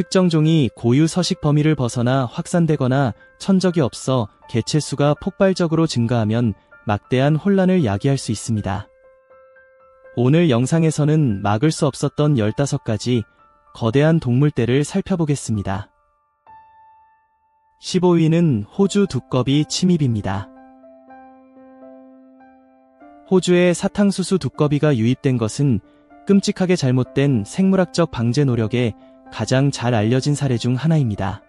특정 종이 고유 서식 범위를 벗어나 확산되거나 천적이 없어 개체수가 폭발적으로 증가하면 막대한 혼란을 야기할 수 있습니다. 오늘 영상에서는 막을 수 없었던 15가지 거대한 동물떼를 살펴보겠습니다. 15위는 호주 두꺼비 침입입니다. 호주에 사탕수수 두꺼비가 유입된 것은 끔찍하게 잘못된 생물학적 방제 노력에 가장 잘 알려진 사례 중 하나입니다.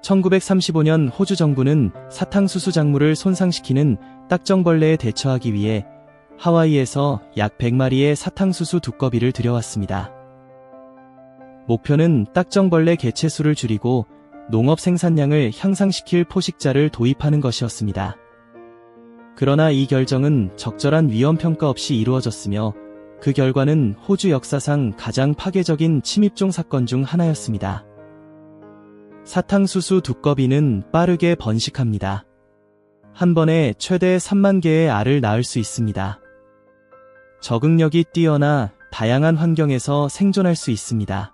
1935년 호주 정부는 사탕수수 작물을 손상시키는 딱정벌레에 대처하기 위해 하와이에서 약 100마리의 사탕수수 두꺼비를 들여왔습니다. 목표는 딱정벌레 개체수를 줄이고 농업 생산량을 향상시킬 포식자를 도입하는 것이었습니다. 그러나 이 결정은 적절한 위험 평가 없이 이루어졌으며 그 결과는 호주 역사상 가장 파괴적인 침입종 사건 중 하나였습니다. 사탕수수 두꺼비는 빠르게 번식합니다. 한 번에 최대 3만 개의 알을 낳을 수 있습니다. 적응력이 뛰어나 다양한 환경에서 생존할 수 있습니다.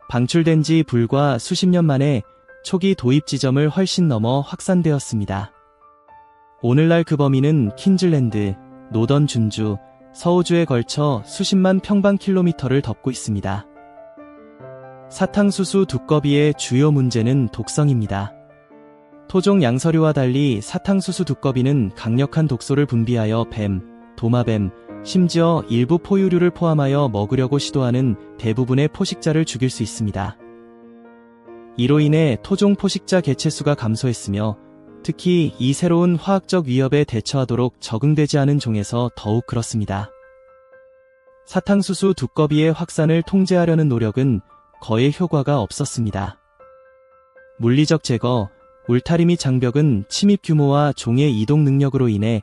방출된 지 불과 수십 년 만에 초기 도입 지점을 훨씬 넘어 확산되었습니다. 오늘날 그 범위는 퀸즐랜드, 노던 준주, 서호주에 걸쳐 수십만 평방킬로미터를 덮고 있습니다. 사탕수수 두꺼비의 주요 문제는 독성입니다. 토종 양서류와 달리 사탕수수 두꺼비는 강력한 독소를 분비하여 뱀, 도마뱀, 심지어 일부 포유류를 포함하여 먹으려고 시도하는 대부분의 포식자를 죽일 수 있습니다. 이로 인해 토종 포식자 개체수가 감소했으며 특히 이 새로운 화학적 위협에 대처하도록 적응되지 않은 종에서 더욱 그렇습니다. 사탕수수 두꺼비의 확산을 통제하려는 노력은 거의 효과가 없었습니다. 물리적 제거, 울타리 및 장벽은 침입 규모와 종의 이동 능력으로 인해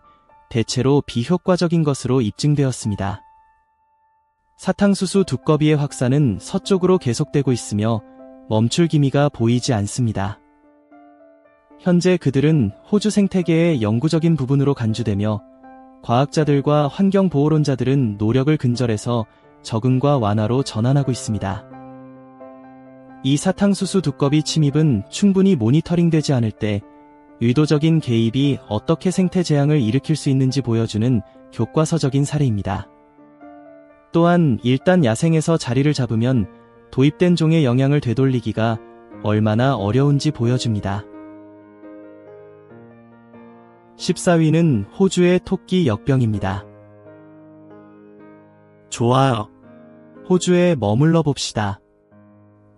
대체로 비효과적인 것으로 입증되었습니다. 사탕수수 두꺼비의 확산은 서쪽으로 계속되고 있으며 멈출 기미가 보이지 않습니다. 현재 그들은 호주 생태계의 영구적인 부분으로 간주되며 과학자들과 환경보호론자들은 노력을 근절해서 적응과 완화로 전환하고 있습니다. 이 사탕수수 두꺼비 침입은 충분히 모니터링되지 않을 때 의도적인 개입이 어떻게 생태 재앙을 일으킬 수 있는지 보여주는 교과서적인 사례입니다. 또한 일단 야생에서 자리를 잡으면 도입된 종의 영향을 되돌리기가 얼마나 어려운지 보여줍니다. 14위는 호주의 토끼 역병입니다. 좋아요. 호주에 머물러 봅시다.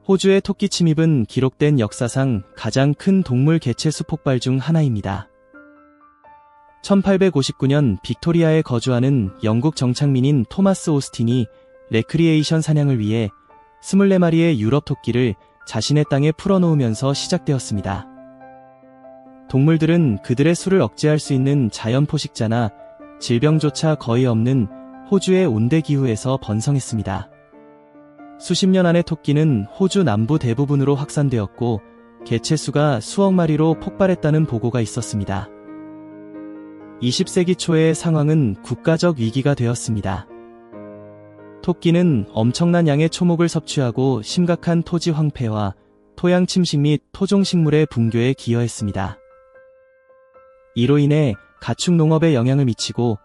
호주의 토끼 침입은 기록된 역사상 가장 큰 동물 개체수 폭발 중 하나입니다. 1859년 빅토리아에 거주하는 영국 정착민인 토마스 오스틴이 레크리에이션 사냥을 위해 24마리의 유럽 토끼를 자신의 땅에 풀어놓으면서 시작되었습니다. 동물들은 그들의 수를 억제할 수 있는 자연 포식자나 질병조차 거의 없는 호주의 온대 기후에서 번성했습니다. 수십 년 안에 토끼는 호주 남부 대부분으로 확산되었고 개체수가 수억 마리로 폭발했다는 보고가 있었습니다. 20세기 초의 상황은 국가적 위기가 되었습니다. 토끼는 엄청난 양의 초목을 섭취하고 심각한 토지 황폐와 토양 침식 및 토종식물의 붕괴에 기여했습니다. 이로 인해 가축 농업에 영향을 미치고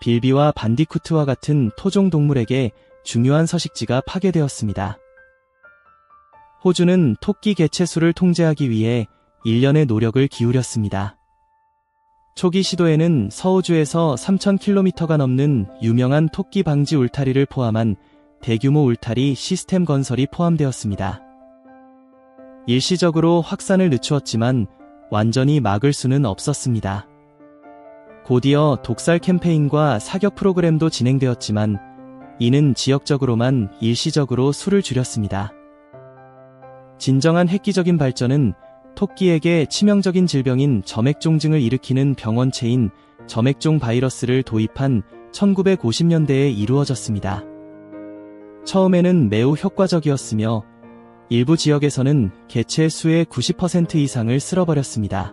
빌비와 반디쿠트와 같은 토종 동물에게 중요한 서식지가 파괴되었습니다. 호주는 토끼 개체수를 통제하기 위해 일련의 노력을 기울였습니다. 초기 시도에는 서호주에서 3,000km가 넘는 유명한 토끼 방지 울타리를 포함한 대규모 울타리 시스템 건설이 포함되었습니다. 일시적으로 확산을 늦추었지만 완전히 막을 수는 없었습니다. 곧이어 독살 캠페인과 사격 프로그램도 진행되었지만 이는 지역적으로만 일시적으로 수를 줄였습니다. 진정한 획기적인 발전은 토끼에게 치명적인 질병인 점액종증을 일으키는 병원체인 점액종 바이러스를 도입한 1950년대에 이루어졌습니다. 처음에는 매우 효과적이었으며 일부 지역에서는 개체 수의 90% 이상을 쓸어버렸습니다.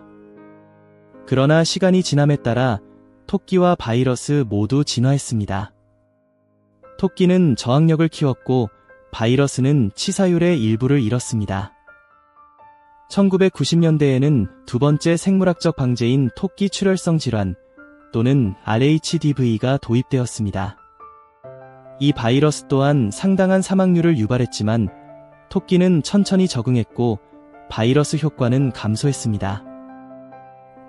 그러나 시간이 지남에 따라 토끼와 바이러스 모두 진화했습니다. 토끼는 저항력을 키웠고 바이러스는 치사율의 일부를 잃었습니다. 1990년대에는 두 번째 생물학적 방제인 토끼 출혈성 질환 또는 RHDV가 도입되었습니다. 이 바이러스 또한 상당한 사망률을 유발했지만 토끼는 천천히 적응했고 바이러스 효과는 감소했습니다.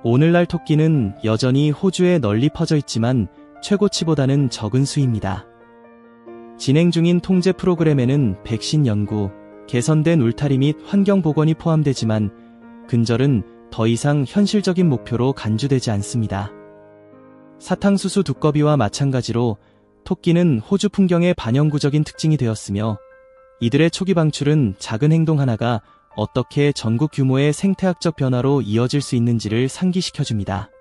오늘날 토끼는 여전히 호주에 널리 퍼져 있지만 최고치보다는 적은 수입니다. 진행 중인 통제 프로그램에는 백신 연구, 개선된 울타리 및 환경 복원이 포함되지만 근절은 더 이상 현실적인 목표로 간주되지 않습니다. 사탕수수 두꺼비와 마찬가지로 토끼는 호주 풍경의 반영구적인 특징이 되었으며 이들의 초기 방출은 작은 행동 하나가 어떻게 전국 규모의 생태학적 변화로 이어질 수 있는지를 상기시켜줍니다.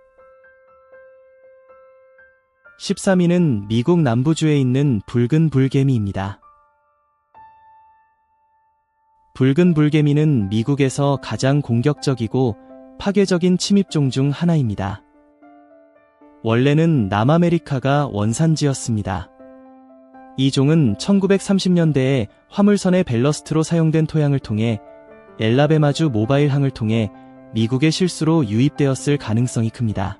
13위는 미국 남부주에 있는 붉은 불개미입니다. 붉은 불개미는 미국에서 가장 공격적이고 파괴적인 침입종 중 하나입니다. 원래는 남아메리카가 원산지였습니다. 이 종은 1930년대에 화물선의 벨러스트로 사용된 토양을 통해 엘라베마주 모바일항을 통해 미국의 실수로 유입되었을 가능성이 큽니다.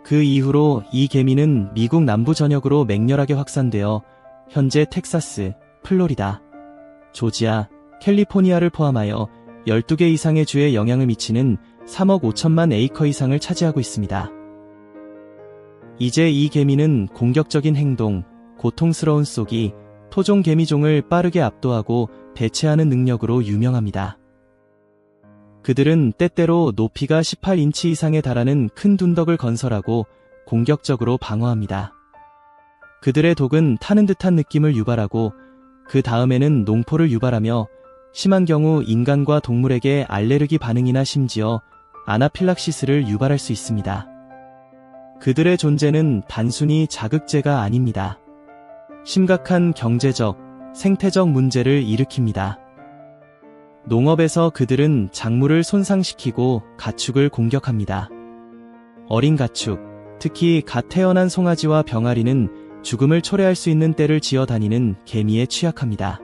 그 이후로 이 개미는 미국 남부 전역으로 맹렬하게 확산되어 현재 텍사스, 플로리다, 조지아, 캘리포니아를 포함하여 12개 이상의 주에 영향을 미치는 3억 5천만 에이커 이상을 차지하고 있습니다. 이제 이 개미는 공격적인 행동, 고통스러운 쏘기, 토종 개미종을 빠르게 압도하고 대체하는 능력으로 유명합니다. 그들은 때때로 높이가 18인치 이상에 달하는 큰 둔덕을 건설하고 공격적으로 방어합니다. 그들의 독은 타는 듯한 느낌을 유발하고 그 다음에는 농포를 유발하며 심한 경우 인간과 동물에게 알레르기 반응이나 심지어 아나필락시스를 유발할 수 있습니다. 그들의 존재는 단순히 자극제가 아닙니다. 심각한 경제적, 생태적 문제를 일으킵니다. 농업에서 그들은 작물을 손상시키고 가축을 공격합니다. 어린 가축, 특히 갓 태어난 송아지와 병아리는 죽음을 초래할 수 있는 떼를 지어 다니는 개미에 취약합니다.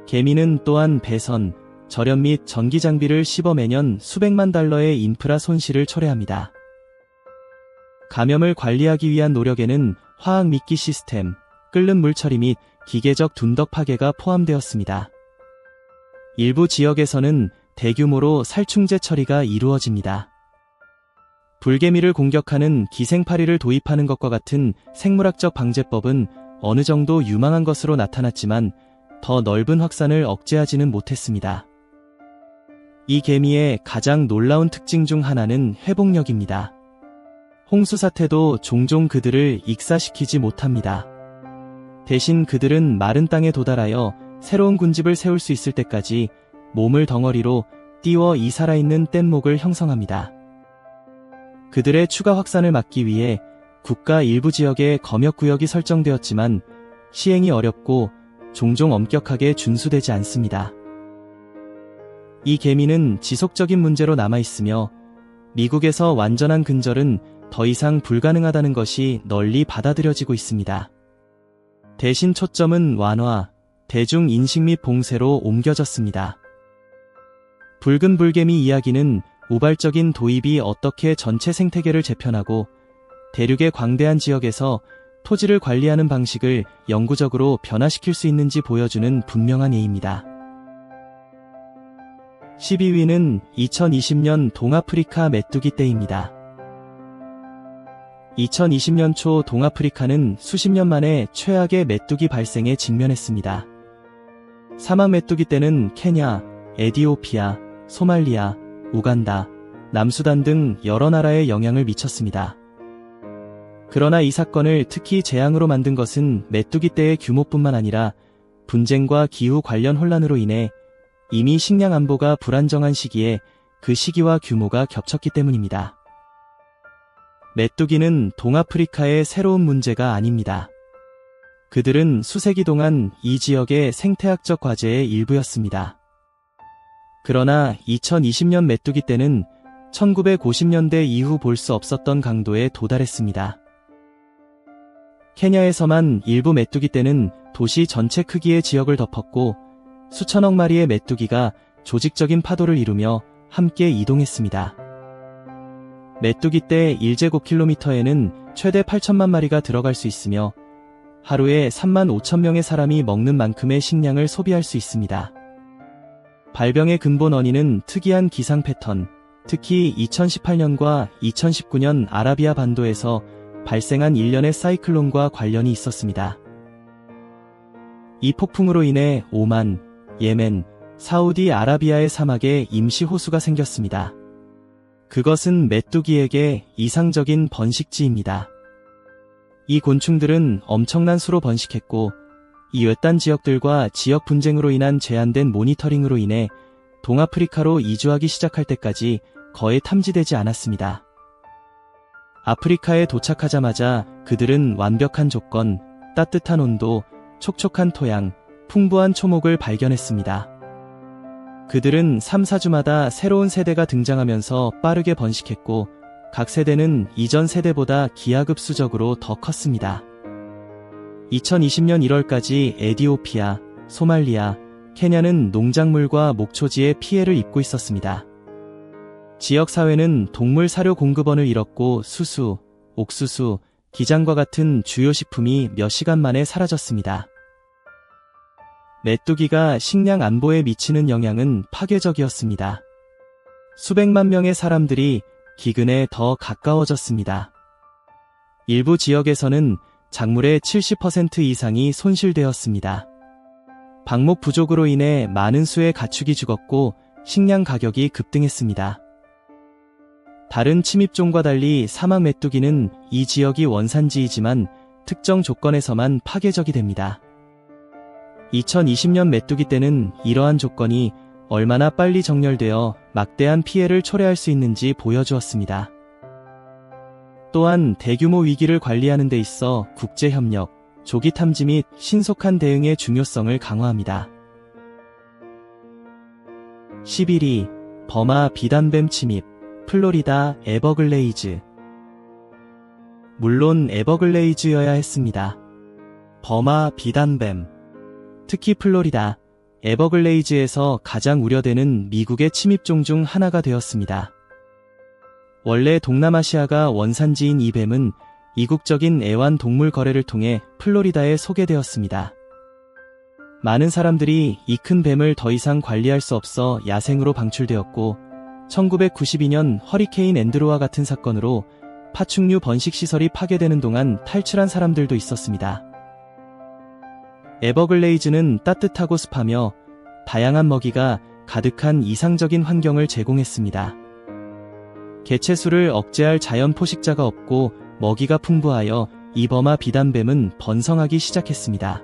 개미는 또한 배선, 절연 및 전기 장비를 씹어 매년 수백만 달러의 인프라 손실을 초래합니다. 감염을 관리하기 위한 노력에는 화학 미끼 시스템, 끓는 물 처리 및 기계적 둔덕 파괴가 포함되었습니다. 일부 지역에서는 대규모로 살충제 처리가 이루어집니다. 불개미를 공격하는 기생파리를 도입하는 것과 같은 생물학적 방제법은 어느 정도 유망한 것으로 나타났지만 더 넓은 확산을 억제하지는 못했습니다. 이 개미의 가장 놀라운 특징 중 하나는 회복력입니다. 홍수 사태도 종종 그들을 익사시키지 못합니다. 대신 그들은 마른 땅에 도달하여 새로운 군집을 세울 수 있을 때까지 몸을 덩어리로 띄워 이 살아있는 뗏목을 형성합니다. 그들의 추가 확산을 막기 위해 국가 일부 지역에 검역구역이 설정되었지만 시행이 어렵고 종종 엄격하게 준수되지 않습니다. 이 개미는 지속적인 문제로 남아있으며 미국에서 완전한 근절은 더 이상 불가능하다는 것이 널리 받아들여지고 있습니다. 대신 초점은 완화, 대중 인식 및 봉쇄로 옮겨졌습니다. 붉은 불개미 이야기는 우발적인 도입이 어떻게 전체 생태계를 재편하고 대륙의 광대한 지역에서 토지를 관리하는 방식을 영구적으로 변화시킬 수 있는지 보여주는 분명한 예입니다. 12위는 2020년 동아프리카 메뚜기 떼입니다. 2020년 초 동아프리카는 수십 년 만에 최악의 메뚜기 발생에 직면했습니다. 사막 메뚜기 떼는 케냐, 에디오피아, 소말리아, 우간다, 남수단 등 여러 나라에 영향을 미쳤습니다. 그러나 이 사건을 특히 재앙으로 만든 것은 메뚜기 떼의 규모뿐만 아니라 분쟁과 기후 관련 혼란으로 인해 이미 식량 안보가 불안정한 시기에 그 시기와 규모가 겹쳤기 때문입니다. 메뚜기는 동아프리카의 새로운 문제가 아닙니다. 그들은 수세기 동안 이 지역의 생태학적 과제의 일부였습니다. 그러나 2020년 메뚜기 떼는 1950년대 이후 볼 수 없었던 강도에 도달했습니다. 케냐에서만 일부 메뚜기 떼는 도시 전체 크기의 지역을 덮었고 수천억 마리의 메뚜기가 조직적인 파도를 이루며 함께 이동했습니다. 메뚜기 떼 1제곱킬로미터에는 최대 8천만 마리가 들어갈 수 있으며 하루에 3만 5천 명의 사람이 먹는 만큼의 식량을 소비할 수 있습니다. 발병의 근본 원인은 특이한 기상 패턴, 특히 2018년과 2019년 아라비아 반도에서 발생한 일련의 사이클론과 관련이 있었습니다. 이 폭풍으로 인해 오만, 예멘, 사우디 아라비아의 사막에 임시 호수가 생겼습니다. 그것은 메뚜기에게 이상적인 번식지입니다. 이 곤충들은 엄청난 수로 번식했고 이 외딴 지역들과 지역 분쟁으로 인한 제한된 모니터링으로 인해 동아프리카로 이주하기 시작할 때까지 거의 탐지되지 않았습니다. 아프리카에 도착하자마자 그들은 완벽한 조건, 따뜻한 온도, 촉촉한 토양, 풍부한 초목을 발견했습니다. 그들은 3, 4주마다 새로운 세대가 등장하면서 빠르게 번식했고 각 세대는 이전 세대보다 기하급수적으로 더 컸습니다. 2020년 1월까지 에디오피아, 소말리아, 케냐는 농작물과 목초지에 피해를 입고 있었습니다. 지역사회는 동물 사료 공급원을 잃었고 수수, 옥수수, 기장과 같은 주요 식품이 몇 시간 만에 사라졌습니다. 메뚜기가 식량 안보에 미치는 영향은 파괴적이었습니다. 수백만 명의 사람들이 기근에 더 가까워졌습니다. 일부 지역에서는 작물의 70% 이상이 손실되었습니다. 방목 부족으로 인해 많은 수의 가축이 죽었고 식량 가격이 급등했습니다. 다른 침입종과 달리 사막 메뚜기는 이 지역이 원산지이지만 특정 조건에서만 파괴적이 됩니다. 2020년 메뚜기 떼는 이러한 조건이 얼마나 빨리 정렬되어 막대한 피해를 초래할 수 있는지 보여주었습니다. 또한 대규모 위기를 관리하는 데 있어 국제협력, 조기 탐지 및 신속한 대응의 중요성을 강화합니다. 11위, 버마 비단뱀 침입, 플로리다 에버글레이즈. 물론 에버글레이즈여야 했습니다. 버마 비단뱀. 특히 플로리다, 에버글레이즈에서 가장 우려되는 미국의 침입종 중 하나가 되었습니다. 원래 동남아시아가 원산지인 이 뱀은 이국적인 애완동물 거래를 통해 플로리다에 소개되었습니다. 많은 사람들이 이 큰 뱀을 더 이상 관리할 수 없어 야생으로 방출되었고 1992년 허리케인 앤드루와 같은 사건으로 파충류 번식시설이 파괴되는 동안 탈출한 사람들도 있었습니다. 에버글레이즈는 따뜻하고 습하며 다양한 먹이가 가득한 이상적인 환경을 제공했습니다. 개체수를 억제할 자연 포식자가 없고 먹이가 풍부하여 이 버마 비단뱀은 번성하기 시작했습니다.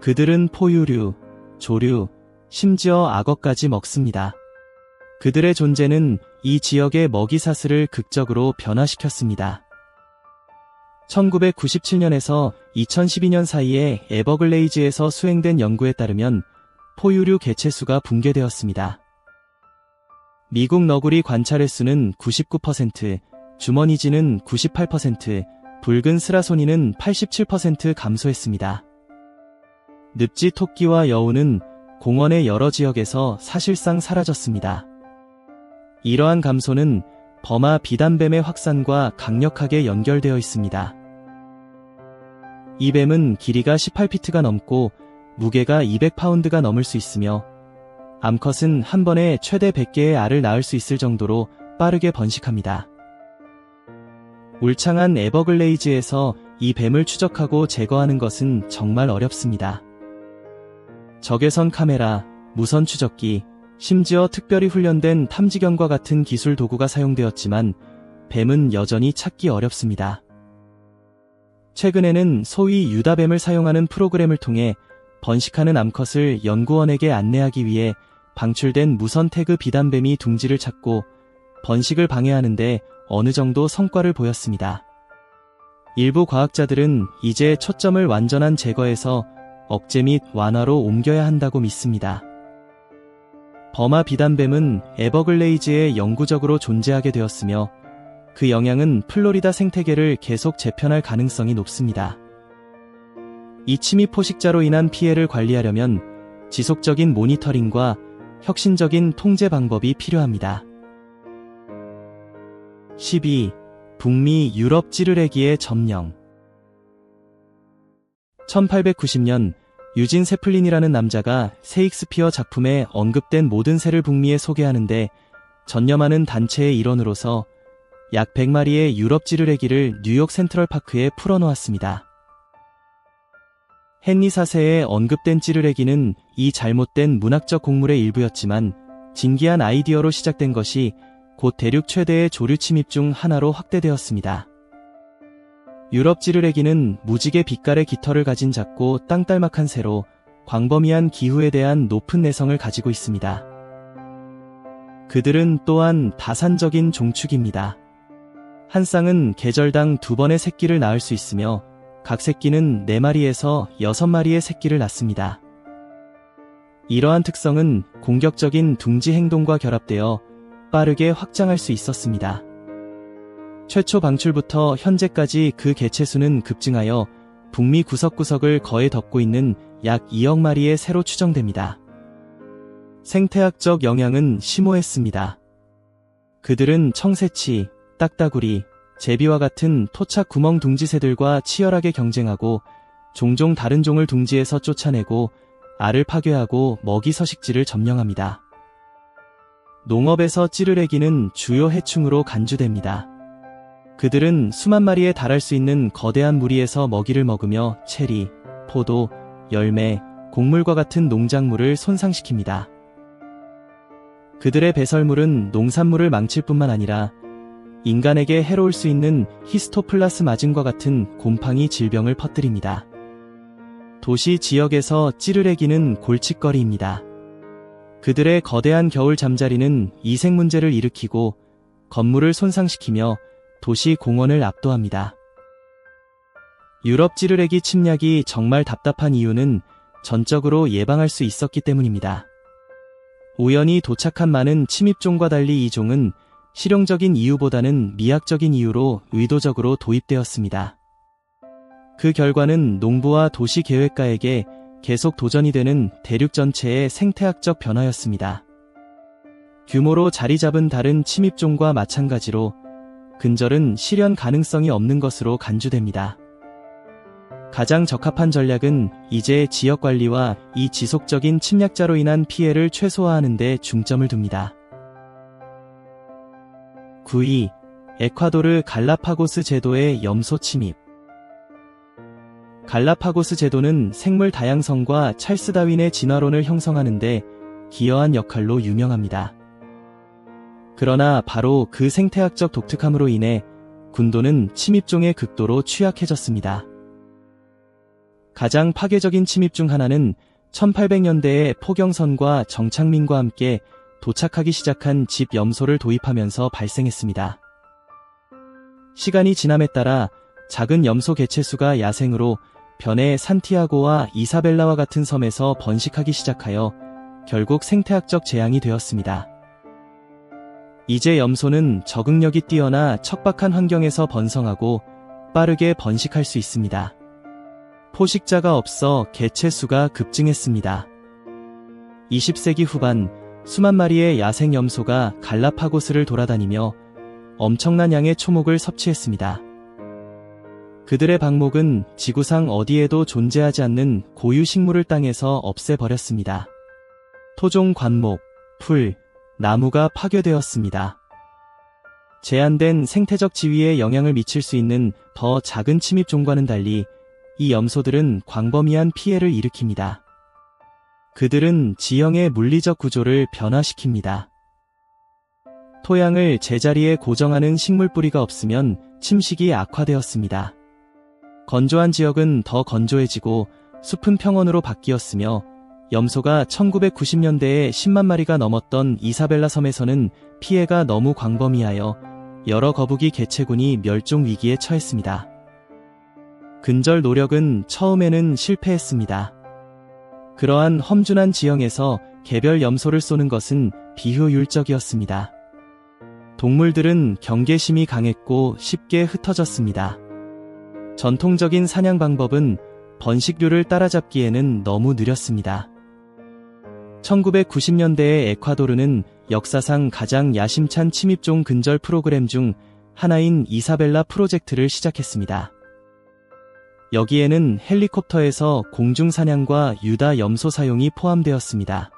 그들은 포유류, 조류, 심지어 악어까지 먹습니다. 그들의 존재는 이 지역의 먹이 사슬을 극적으로 변화시켰습니다. 1997년에서 2012년 사이에 에버글레이즈에서 수행된 연구에 따르면 포유류 개체수가 붕괴되었습니다. 미국 너구리 관찰 횟수는 99%, 주머니쥐는 98%, 붉은 스라소니는 87% 감소했습니다. 늪지 토끼와 여우는 공원의 여러 지역에서 사실상 사라졌습니다. 이러한 감소는 버마 비단뱀의 확산과 강력하게 연결되어 있습니다. 이 뱀은 길이가 18피트가 넘고 무게가 200파운드가 넘을 수 있으며 암컷은 한 번에 최대 100개의 알을 낳을 수 있을 정도로 빠르게 번식합니다. 울창한 에버글레이즈에서 이 뱀을 추적하고 제거하는 것은 정말 어렵습니다. 적외선 카메라, 무선 추적기, 심지어 특별히 훈련된 탐지견과 같은 기술 도구가 사용되었지만 뱀은 여전히 찾기 어렵습니다. 최근에는 소위 유다뱀을 사용하는 프로그램을 통해 번식하는 암컷을 연구원에게 안내하기 위해 방출된 무선 태그 비단뱀이 둥지를 찾고 번식을 방해하는데 어느 정도 성과를 보였습니다. 일부 과학자들은 이제 초점을 완전한 제거에서 억제 및 완화로 옮겨야 한다고 믿습니다. 버마 비단뱀은 에버글레이즈에 영구적으로 존재하게 되었으며 그 영향은 플로리다 생태계를 계속 재편할 가능성이 높습니다. 이 침입 포식자로 인한 피해를 관리하려면 지속적인 모니터링과 혁신적인 통제 방법이 필요합니다. 12. 북미 유럽 찌르레기의 점령. 1890년 유진 세플린이라는 남자가 셰익스피어 작품에 언급된 모든 새를 북미에 소개하는데 전념하는 단체의 일원으로서 약 100마리의 유럽 찌르레기를 뉴욕 센트럴파크에 풀어놓았습니다. 헨리 4세에 언급된 찌르레기는 이 잘못된 문학적 곡물의 일부였지만 진기한 아이디어로 시작된 것이 곧 대륙 최대의 조류 침입 중 하나로 확대되었습니다. 유럽 찌르레기는 무지개 빛깔의 깃털을 가진 작고 땅딸막한 새로 광범위한 기후에 대한 높은 내성을 가지고 있습니다. 그들은 또한 다산적인 종축입니다. 한 쌍은 계절당 2번의 새끼를 낳을 수 있으며 각 새끼는 4마리에서 6마리의 새끼를 낳습니다. 이러한 특성은 공격적인 둥지 행동과 결합되어 빠르게 확장할 수 있었습니다. 최초 방출부터 현재까지 그 개체수는 급증하여 북미 구석구석을 거의 덮고 있는 약 2억 마리의 새로 추정됩니다. 생태학적 영향은 심오했습니다. 그들은 청새치, 딱따구리, 제비와 같은 토착 구멍 둥지새들과 치열하게 경쟁하고 종종 다른 종을 둥지에서 쫓아내고 알을 파괴하고 먹이 서식지를 점령합니다. 농업에서 찌르레기는 주요 해충으로 간주됩니다. 그들은 수만 마리에 달할 수 있는 거대한 무리에서 먹이를 먹으며 체리, 포도, 열매, 곡물과 같은 농작물을 손상시킵니다. 그들의 배설물은 농산물을 망칠 뿐만 아니라 인간에게 해로울 수 있는 히스토플라스마즘과 같은 곰팡이 질병을 퍼뜨립니다. 도시 지역에서 찌르레기는 골칫거리입니다. 그들의 거대한 겨울 잠자리는 이생 문제를 일으키고 건물을 손상시키며 도시 공원을 압도합니다. 유럽 찌르레기 침략이 정말 답답한 이유는 전적으로 예방할 수 있었기 때문입니다. 우연히 도착한 많은 침입종과 달리 이 종은 실용적인 이유보다는 미학적인 이유로 의도적으로 도입되었습니다. 그 결과는 농부와 도시 계획가에게 계속 도전이 되는 대륙 전체의 생태학적 변화였습니다. 규모로 자리 잡은 다른 침입종과 마찬가지로 근절은 실현 가능성이 없는 것으로 간주됩니다. 가장 적합한 전략은 이제 지역 관리와 이 지속적인 침략자로 인한 피해를 최소화하는 데 중점을 둡니다. 9위. 에콰도르 갈라파고스 제도의 염소 침입. 갈라파고스 제도는 생물 다양성과 찰스 다윈의 진화론을 형성하는데 기여한 역할로 유명합니다. 그러나 바로 그 생태학적 독특함으로 인해 군도는 침입종의 극도로 취약해졌습니다. 가장 파괴적인 침입 중 하나는 1800년대에 포경선과 정착민과 함께 도착하기 시작한 집 염소를 도입하면서 발생했습니다. 시간이 지남에 따라 작은 염소 개체수가 야생으로 변해 산티아고와 이사벨라와 같은 섬에서 번식하기 시작하여 결국 생태학적 재앙이 되었습니다. 이제 염소는 적응력이 뛰어나 척박한 환경에서 번성하고 빠르게 번식할 수 있습니다. 포식자가 없어 개체수가 급증했습니다. 20세기 후반 수만 마리의 야생 염소가 갈라파고스를 돌아다니며 엄청난 양의 초목을 섭취했습니다. 그들의 방목은 지구상 어디에도 존재하지 않는 고유 식물을 땅에서 없애버렸습니다. 토종 관목, 풀, 나무가 파괴되었습니다. 제한된 생태적 지위에 영향을 미칠 수 있는 더 작은 침입종과는 달리 이 염소들은 광범위한 피해를 일으킵니다. 그들은 지형의 물리적 구조를 변화시킵니다. 토양을 제자리에 고정하는 식물 뿌리가 없으면 침식이 악화되었습니다. 건조한 지역은 더 건조해지고 숲은 평원으로 바뀌었으며 염소가 1990년대에 10만 마리가 넘었던 이사벨라 섬에서는 피해가 너무 광범위하여 여러 거북이 개체군이 멸종 위기에 처했습니다. 근절 노력은 처음에는 실패했습니다. 그러한 험준한 지형에서 개별 염소를 쏘는 것은 비효율적이었습니다. 동물들은 경계심이 강했고 쉽게 흩어졌습니다. 전통적인 사냥 방법은 번식류를 따라잡기에는 너무 느렸습니다. 1990년대의 에콰도르는 역사상 가장 야심찬 침입종 근절 프로그램 중 하나인 이사벨라 프로젝트를 시작했습니다. 여기에는 헬리콥터에서 공중 사냥과 유다 염소 사용이 포함되었습니다.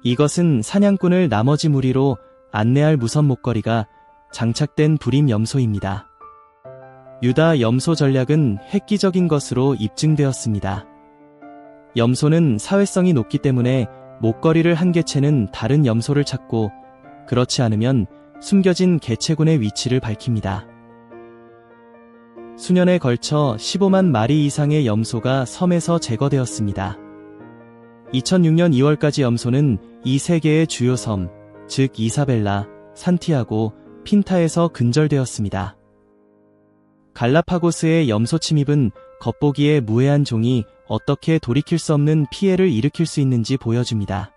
이것은 사냥꾼을 나머지 무리로 안내할 무선 목걸이가 장착된 불임 염소입니다. 유다 염소 전략은 획기적인 것으로 입증되었습니다. 염소는 사회성이 높기 때문에 목걸이를 한 개체는 다른 염소를 찾고, 그렇지 않으면 숨겨진 개체군의 위치를 밝힙니다. 수년에 걸쳐 15만 마리 이상의 염소가 섬에서 제거되었습니다. 2006년 2월까지 염소는 이 세 개의 주요 섬, 즉 이사벨라, 산티아고, 핀타에서 근절되었습니다. 갈라파고스의 염소 침입은 겉보기에 무해한 종이 어떻게 돌이킬 수 없는 피해를 일으킬 수 있는지 보여줍니다.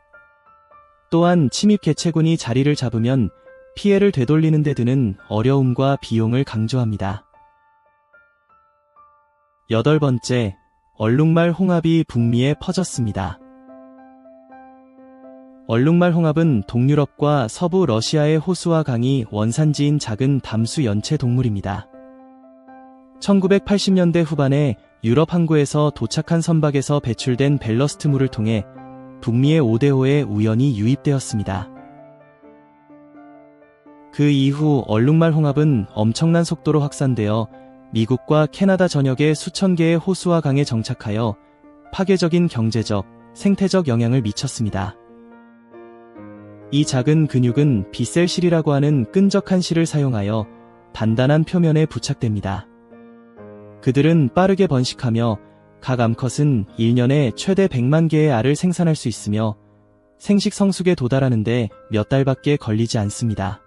또한 침입 개체군이 자리를 잡으면 피해를 되돌리는 데 드는 어려움과 비용을 강조합니다. 8번째, 얼룩말 홍합이 북미에 퍼졌습니다. 얼룩말 홍합은 동유럽과 서부 러시아의 호수와 강이 원산지인 작은 담수 연체 동물입니다. 1980년대 후반에 유럽 항구에서 도착한 선박에서 배출된 벨러스트물을 통해 북미의 오데호에 우연히 유입되었습니다. 그 이후 얼룩말 홍합은 엄청난 속도로 확산되어 미국과 캐나다 전역의 수천 개의 호수와 강에 정착하여 파괴적인 경제적, 생태적 영향을 미쳤습니다. 이 작은 근육은 비셀실이라고 하는 끈적한 실을 사용하여 단단한 표면에 부착됩니다. 그들은 빠르게 번식하며 각 암컷은 1년에 최대 100만 개의 알을 생산할 수 있으며 생식 성숙에 도달하는데 몇 달밖에 걸리지 않습니다.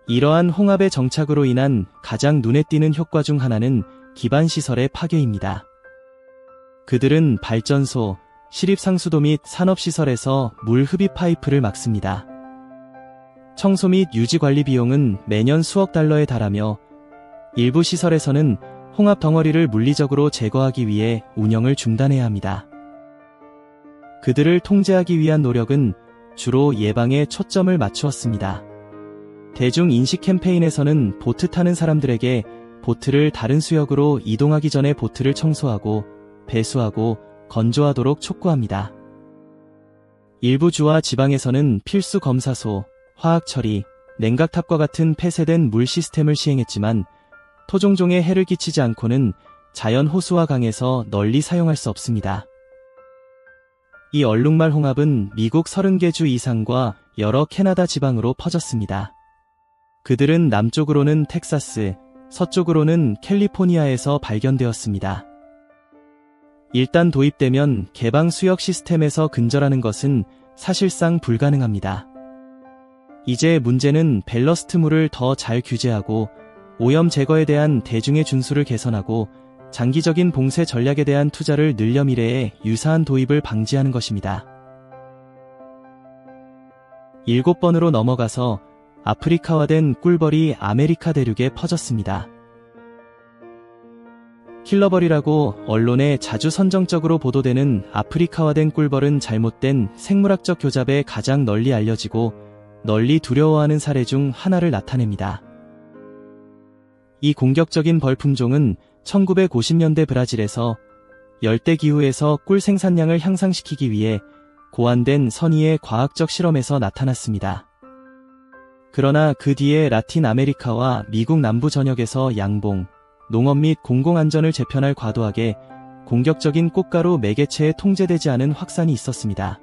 이러한 홍합의 정착으로 인한 가장 눈에 띄는 효과 중 하나는 기반시설의 파괴입니다. 그들은 발전소, 시립상수도 및 산업시설에서 물 흡입 파이프를 막습니다. 청소 및 유지 관리 비용은 매년 수억 달러에 달하며 일부 시설에서는 홍합 덩어리를 물리적으로 제거하기 위해 운영을 중단해야 합니다. 그들을 통제하기 위한 노력은 주로 예방에 초점을 맞추었습니다. 대중 인식 캠페인에서는 보트 타는 사람들에게 보트를 다른 수역으로 이동하기 전에 보트를 청소하고 배수하고 건조하도록 촉구합니다. 일부 주와 지방에서는 필수 검사소, 화학 처리, 냉각탑과 같은 폐쇄된 물 시스템을 시행했지만 토종종에 해를 끼치지 않고는 자연 호수와 강에서 널리 사용할 수 없습니다. 이 얼룩말 홍합은 미국 30개 주 이상과 여러 캐나다 지방으로 퍼졌습니다. 그들은 남쪽으로는 텍사스, 서쪽으로는 캘리포니아에서 발견되었습니다. 일단 도입되면 개방 수역 시스템에서 근절하는 것은 사실상 불가능합니다. 이제 문제는 벨러스트물을 더 잘 규제하고 오염 제거에 대한 대중의 준수를 개선하고 장기적인 봉쇄 전략에 대한 투자를 늘려 미래에 유사한 도입을 방지하는 것입니다. 7번으로 넘어가서 아프리카화된 꿀벌이 아메리카 대륙에 퍼졌습니다. 킬러벌이라고 언론에 자주 선정적으로 보도되는 아프리카화된 꿀벌은 잘못된 생물학적 교잡에 가장 널리 알려지고 널리 두려워하는 사례 중 하나를 나타냅니다. 이 공격적인 벌 품종은 1950년대 브라질에서 열대기후에서 꿀 생산량을 향상시키기 위해 고안된 선의의 과학적 실험에서 나타났습니다. 그러나 그 뒤에 라틴 아메리카와 미국 남부 전역에서 양봉, 농업 및 공공안전을 재편할 과도하게 공격적인 꽃가루 매개체에 통제되지 않은 확산이 있었습니다.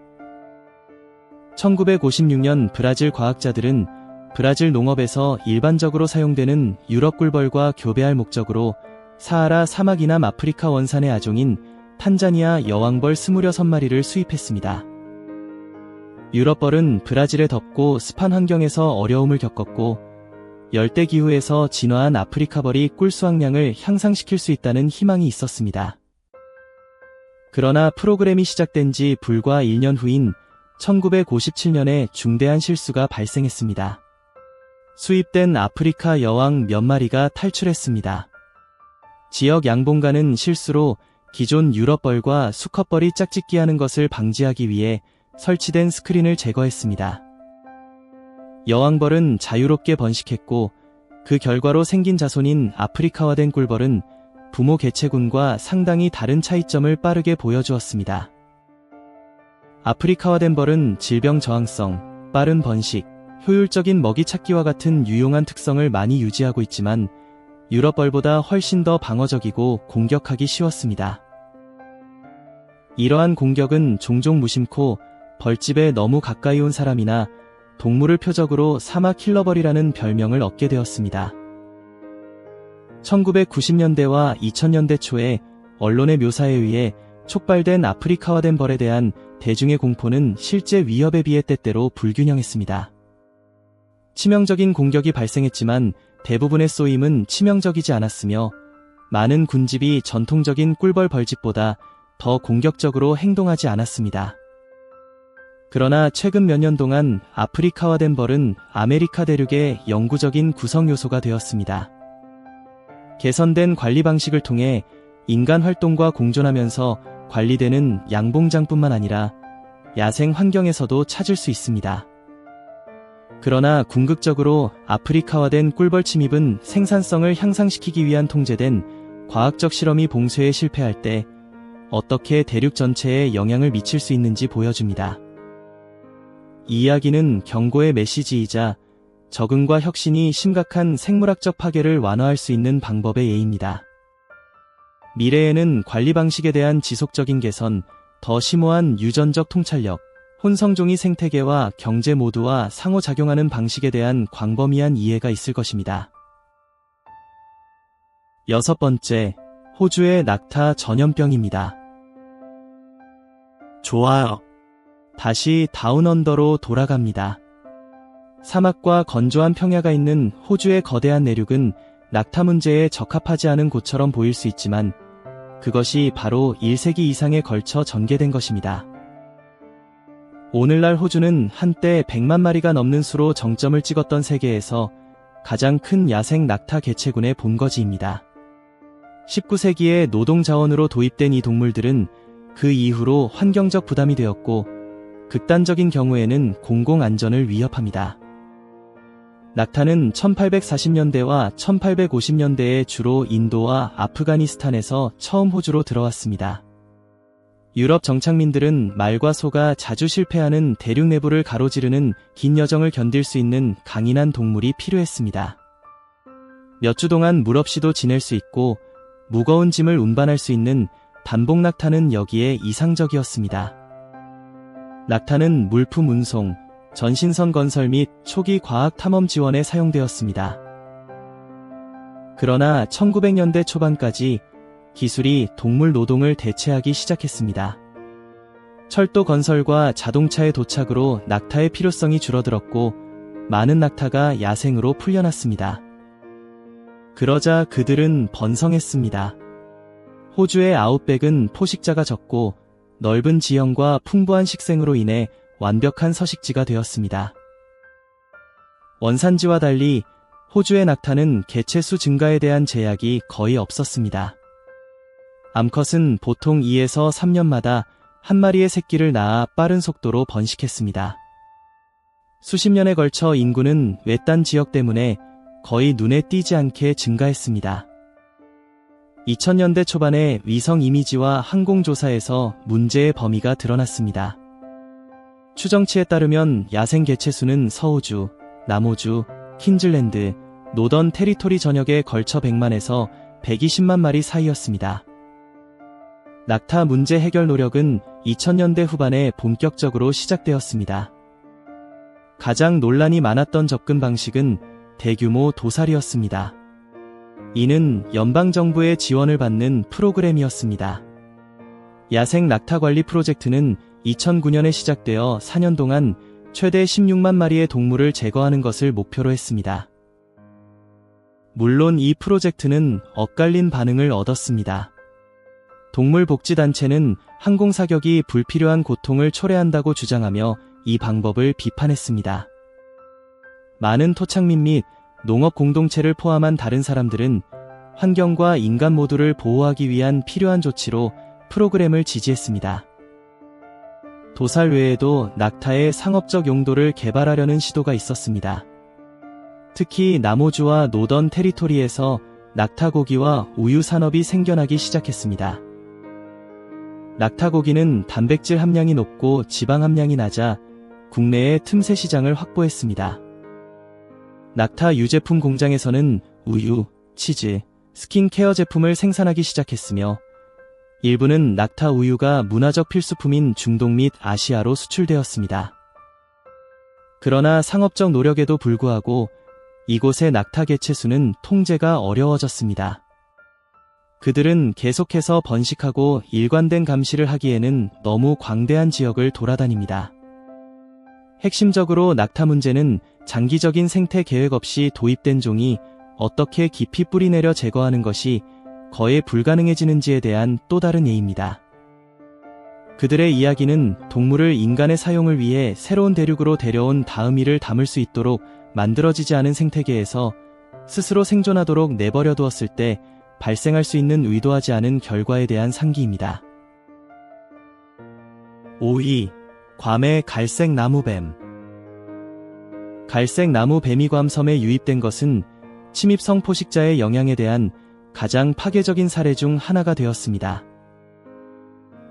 1956년 브라질 과학자들은 브라질 농업에서 일반적으로 사용되는 유럽 꿀벌과 교배할 목적으로 사하라 사막 이남 아프리카 원산의 아종인 탄자니아 여왕벌 26마리를 수입했습니다. 유럽벌은 브라질의 덥고 습한 환경에서 어려움을 겪었고 열대기후에서 진화한 아프리카벌이 꿀 수확량을 향상시킬 수 있다는 희망이 있었습니다. 그러나 프로그램이 시작된 지 불과 1년 후인 1957년에 중대한 실수가 발생했습니다. 수입된 아프리카 여왕 몇 마리가 탈출했습니다. 지역 양봉가는 실수로 기존 유럽벌과 수컷벌이 짝짓기하는 것을 방지하기 위해 설치된 스크린을 제거했습니다. 여왕벌은 자유롭게 번식했고 그 결과로 생긴 자손인 아프리카화된 꿀벌은 부모 개체군과 상당히 다른 차이점을 빠르게 보여주었습니다. 아프리카화된 벌은 질병 저항성, 빠른 번식, 효율적인 먹이 찾기와 같은 유용한 특성을 많이 유지하고 있지만 유럽벌보다 훨씬 더 방어적이고 공격하기 쉬웠습니다. 이러한 공격은 종종 무심코 벌집에 너무 가까이 온 사람이나 동물을 표적으로 사막 킬러벌이라는 별명을 얻게 되었습니다. 1990년대와 2000년대 초에 언론의 묘사에 의해 촉발된 아프리카화된 벌에 대한 대중의 공포는 실제 위협에 비해 때때로 불균형했습니다. 치명적인 공격이 발생했지만 대부분의 쏘임은 치명적이지 않았으며 많은 군집이 전통적인 꿀벌 벌집보다 더 공격적으로 행동하지 않았습니다. 그러나 최근 몇 년 동안 아프리카화된 벌은 아메리카 대륙의 영구적인 구성 요소가 되었습니다. 개선된 관리 방식을 통해 인간 활동과 공존하면서 관리되는 양봉장뿐만 아니라 야생 환경에서도 찾을 수 있습니다. 그러나 궁극적으로 아프리카화된 꿀벌 침입은 생산성을 향상시키기 위한 통제된 과학적 실험이 봉쇄에 실패할 때 어떻게 대륙 전체에 영향을 미칠 수 있는지 보여줍니다. 이 이야기는 경고의 메시지이자 적응과 혁신이 심각한 생물학적 파괴를 완화할 수 있는 방법의 예입니다. 미래에는 관리 방식에 대한 지속적인 개선, 더 심오한 유전적 통찰력, 혼성종이 생태계와 경제 모두와 상호작용하는 방식에 대한 광범위한 이해가 있을 것입니다. 6번째, 호주의 낙타 전염병입니다. 좋아요. 다시 다운언더로 돌아갑니다. 사막과 건조한 평야가 있는 호주의 거대한 내륙은 낙타 문제에 적합하지 않은 곳처럼 보일 수 있지만 그것이 바로 1세기 이상에 걸쳐 전개된 것입니다. 오늘날 호주는 한때 100만 마리가 넘는 수로 정점을 찍었던 세계에서 가장 큰 야생 낙타 개체군의 본거지입니다. 19세기에 노동자원으로 도입된 이 동물들은 그 이후로 환경적 부담이 되었고 극단적인 경우에는 공공안전을 위협합니다. 낙타는 1840년대와 1850년대에 주로 인도와 아프가니스탄에서 처음 호주로 들어왔습니다. 유럽 정착민들은 말과 소가 자주 실패하는 대륙 내부를 가로지르는 긴 여정을 견딜 수 있는 강인한 동물이 필요했습니다. 몇 주 동안 물 없이도 지낼 수 있고 무거운 짐을 운반할 수 있는 단복 낙타는 여기에 이상적이었습니다. 낙타는 물품 운송, 전신선 건설 및 초기 과학 탐험 지원에 사용되었습니다. 그러나 1900년대 초반까지 기술이 동물 노동을 대체하기 시작했습니다. 철도 건설과 자동차의 도착으로 낙타의 필요성이 줄어들었고 많은 낙타가 야생으로 풀려났습니다. 그러자 그들은 번성했습니다. 호주의 아웃백은 포식자가 적고 넓은 지형과 풍부한 식생으로 인해 완벽한 서식지가 되었습니다. 원산지와 달리 호주의 낙타는 개체수 증가에 대한 제약이 거의 없었습니다. 암컷은 보통 2에서 3년마다 한 마리의 새끼를 낳아 빠른 속도로 번식했습니다. 수십 년에 걸쳐 인구는 외딴 지역 때문에 거의 눈에 띄지 않게 증가했습니다. 2000년대 초반에 위성 이미지와 항공조사에서 문제의 범위가 드러났습니다. 추정치에 따르면 야생 개체수는 서호주, 남호주, 퀸즐랜드, 노던 테리토리 전역에 걸쳐 100만에서 120만 마리 사이였습니다. 낙타 문제 해결 노력은 2000년대 후반에 본격적으로 시작되었습니다. 가장 논란이 많았던 접근 방식은 대규모 도살이었습니다. 이는 연방정부의 지원을 받는 프로그램이었습니다. 야생 낙타 관리 프로젝트는 2009년에 시작되어 4년 동안 최대 16만 마리의 동물을 제거하는 것을 목표로 했습니다. 물론 이 프로젝트는 엇갈린 반응을 얻었습니다. 동물복지단체는 항공사격이 불필요한 고통을 초래한다고 주장하며 이 방법을 비판했습니다. 많은 토착민 및 농업 공동체를 포함한 다른 사람들은 환경과 인간 모두를 보호하기 위한 필요한 조치로 프로그램을 지지했습니다. 도살 외에도 낙타의 상업적 용도를 개발하려는 시도가 있었습니다. 특히 남호주와 노던 테리토리에서 낙타 고기와 우유 산업이 생겨나기 시작했습니다. 낙타 고기는 단백질 함량이 높고 지방 함량이 낮아 국내의 틈새 시장을 확보했습니다. 낙타 유제품 공장에서는 우유, 치즈, 스킨케어 제품을 생산하기 시작했으며 일부는 낙타 우유가 문화적 필수품인 중동 및 아시아로 수출되었습니다. 그러나 상업적 노력에도 불구하고 이곳의 낙타 개체수는 통제가 어려워졌습니다. 그들은 계속해서 번식하고 일관된 감시를 하기에는 너무 광대한 지역을 돌아다닙니다. 핵심적으로 낙타 문제는 장기적인 생태 계획 없이 도입된 종이 어떻게 깊이 뿌리내려 제거하는 것이 거의 불가능해지는지에 대한 또 다른 예입니다. 그들의 이야기는 동물을 인간의 사용을 위해 새로운 대륙으로 데려온 다음이를 담을 수 있도록 만들어지지 않은 생태계에서 스스로 생존하도록 내버려 두었을 때 발생할 수 있는 의도하지 않은 결과에 대한 상기입니다. 5위. 괌의 갈색 나무뱀. 갈색 나무뱀이 괌 섬에 유입된 것은 침입성 포식자의 영향에 대한 가장 파괴적인 사례 중 하나가 되었습니다.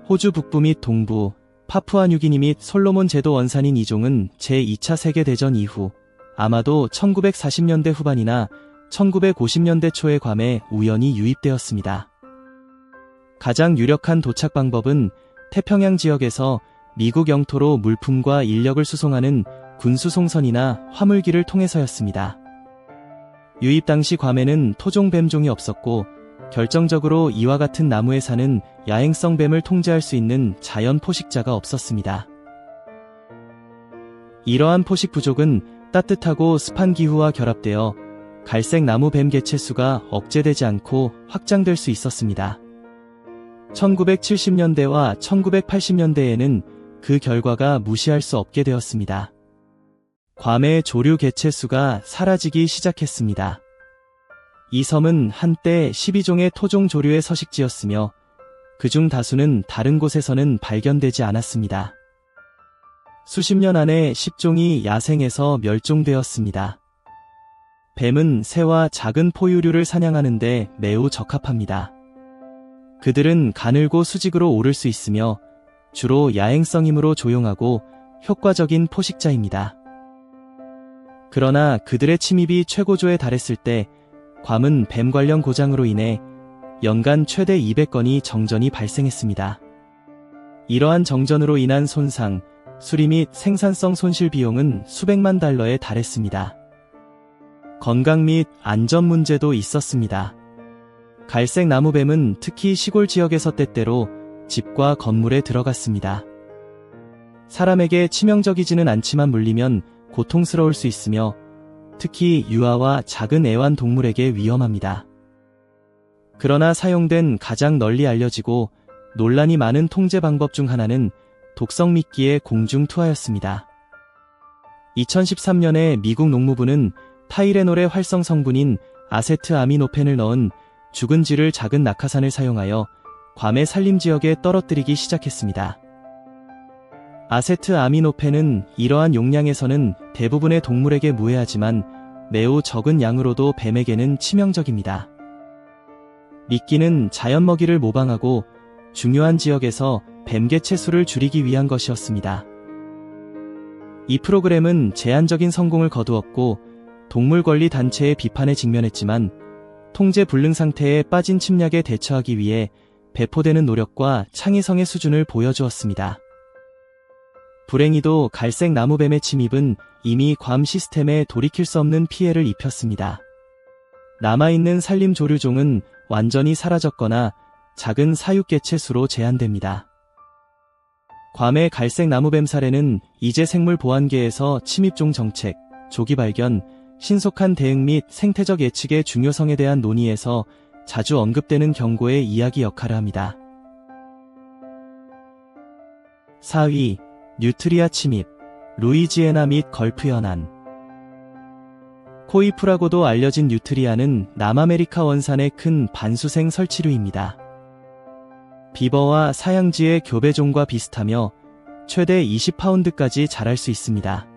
호주 북부 및 동부, 파푸아뉴기니 및 솔로몬 제도 원산인 이 종은 제2차 세계대전 이후 아마도 1940년대 후반이나 1950년대 초에 괌에 우연히 유입되었습니다. 가장 유력한 도착 방법은 태평양 지역에서 미국 영토로 물품과 인력을 수송하는 군수송선이나 화물기를 통해서였습니다. 유입 당시 괌에는 토종 뱀종이 없었고 결정적으로 이와 같은 나무에 사는 야행성 뱀을 통제할 수 있는 자연 포식자가 없었습니다. 이러한 포식 부족은 따뜻하고 습한 기후와 결합되어 갈색 나무 뱀 개체수가 억제되지 않고 확장될 수 있었습니다. 1970년대와 1980년대에는 그 결과가 무시할 수 없게 되었습니다. 괌의 조류 개체수가 사라지기 시작했습니다. 이 섬은 한때 12종의 토종 조류의 서식지였으며 그중 다수는 다른 곳에서는 발견되지 않았습니다. 수십 년 안에 10종이 야생에서 멸종되었습니다. 뱀은 새와 작은 포유류를 사냥하는 데 매우 적합합니다. 그들은 가늘고 수직으로 오를 수 있으며 주로 야행성이므로 조용하고 효과적인 포식자입니다. 그러나 그들의 침입이 최고조에 달했을 때 괌은 뱀 관련 고장으로 인해 연간 최대 200건이 정전이 발생했습니다. 이러한 정전으로 인한 손상, 수리 및 생산성 손실 비용은 수백만 달러에 달했습니다. 건강 및 안전 문제도 있었습니다. 갈색 나무뱀은 특히 시골 지역에서 때때로 집과 건물에 들어갔습니다. 사람에게 치명적이지는 않지만 물리면 고통스러울 수 있으며 특히 유아와 작은 애완동물에게 위험합니다. 그러나 사용된 가장 널리 알려지고 논란이 많은 통제 방법 중 하나는 독성 미끼의 공중 투하였습니다. 2013년에 미국 농무부는 타이레놀의 활성 성분인 아세트아미노펜을 넣은 죽은 쥐를 작은 낙하산을 사용하여 괌의 산림지역에 떨어뜨리기 시작했습니다. 아세트아미노펜은 이러한 용량에서는 대부분의 동물에게 무해하지만 매우 적은 양으로도 뱀에게는 치명적입니다. 미끼는 자연 먹이를 모방하고 중요한 지역에서 뱀 개체수를 줄이기 위한 것이었습니다. 이 프로그램은 제한적인 성공을 거두었고 동물 권리 단체의 비판에 직면했지만 통제 불능 상태에 빠진 침략에 대처하기 위해 배포되는 노력과 창의성의 수준을 보여주었습니다. 불행히도 갈색 나무뱀의 침입은 이미 괌 시스템에 돌이킬 수 없는 피해를 입혔습니다. 남아있는 산림 조류종은 완전히 사라졌거나 작은 사육개체수로 제한됩니다. 괌의 갈색 나무뱀 사례는 이제 생물보안계에서 침입종 정책, 조기 발견, 신속한 대응 및 생태적 예측의 중요성에 대한 논의에서 자주 언급되는 경고의 이야기 역할을 합니다. 4위, 뉴트리아 침입, 루이지애나 및 걸프 연안. 코이프라고도 알려진 뉴트리아는 남아메리카 원산의 큰 반수생 설치류입니다. 비버와 사양지의 교배종과 비슷하며 최대 20파운드까지 자랄 수 있습니다.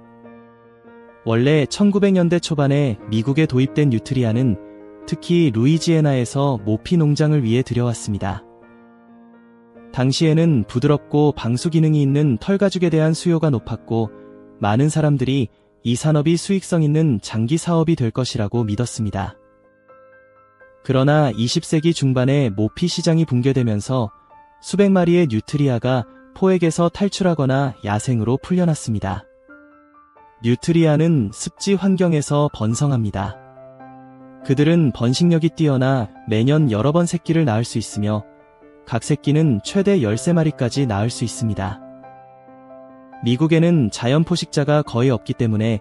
원래 1900년대 초반에 미국에 도입된 뉴트리아는 특히 루이지애나에서 모피 농장을 위해 들여왔습니다. 당시에는 부드럽고 방수 기능이 있는 털가죽에 대한 수요가 높았고 많은 사람들이 이 산업이 수익성 있는 장기 사업이 될 것이라고 믿었습니다. 그러나 20세기 중반에 모피 시장이 붕괴되면서 수백 마리의 뉴트리아가 포획에서 탈출하거나 야생으로 풀려났습니다. 뉴트리아는 습지 환경에서 번성합니다. 그들은 번식력이 뛰어나 매년 여러 번 새끼를 낳을 수 있으며 각 새끼는 최대 13마리까지 낳을 수 있습니다. 미국에는 자연 포식자가 거의 없기 때문에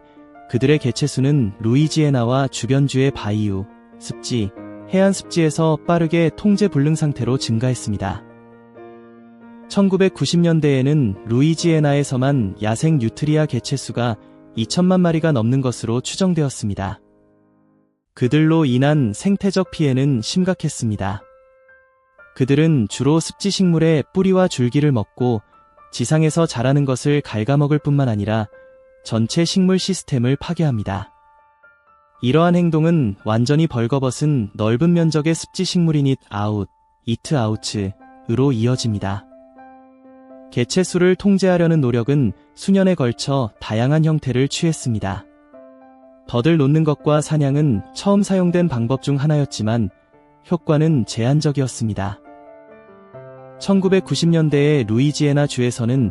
그들의 개체수는 루이지애나와 주변주의 바이유, 습지, 해안 습지에서 빠르게 통제 불능 상태로 증가했습니다. 1990년대에는 루이지애나에서만 야생 뉴트리아 개체수가 2천만 마리가 넘는 것으로 추정되었습니다. 그들로 인한 생태적 피해는 심각했습니다. 그들은 주로 습지 식물의 뿌리와 줄기를 먹고 지상에서 자라는 것을 갉아먹을 뿐만 아니라 전체 식물 시스템을 파괴합니다. 이러한 행동은 완전히 벌거벗은 넓은 면적의 습지 식물인 이트 아우츠로 이어집니다. 개체수를 통제하려는 노력은 수년에 걸쳐 다양한 형태를 취했습니다. 덫을 놓는 것과 사냥은 처음 사용된 방법 중 하나였지만 효과는 제한적이었습니다. 1990년대에 루이지애나 주에서는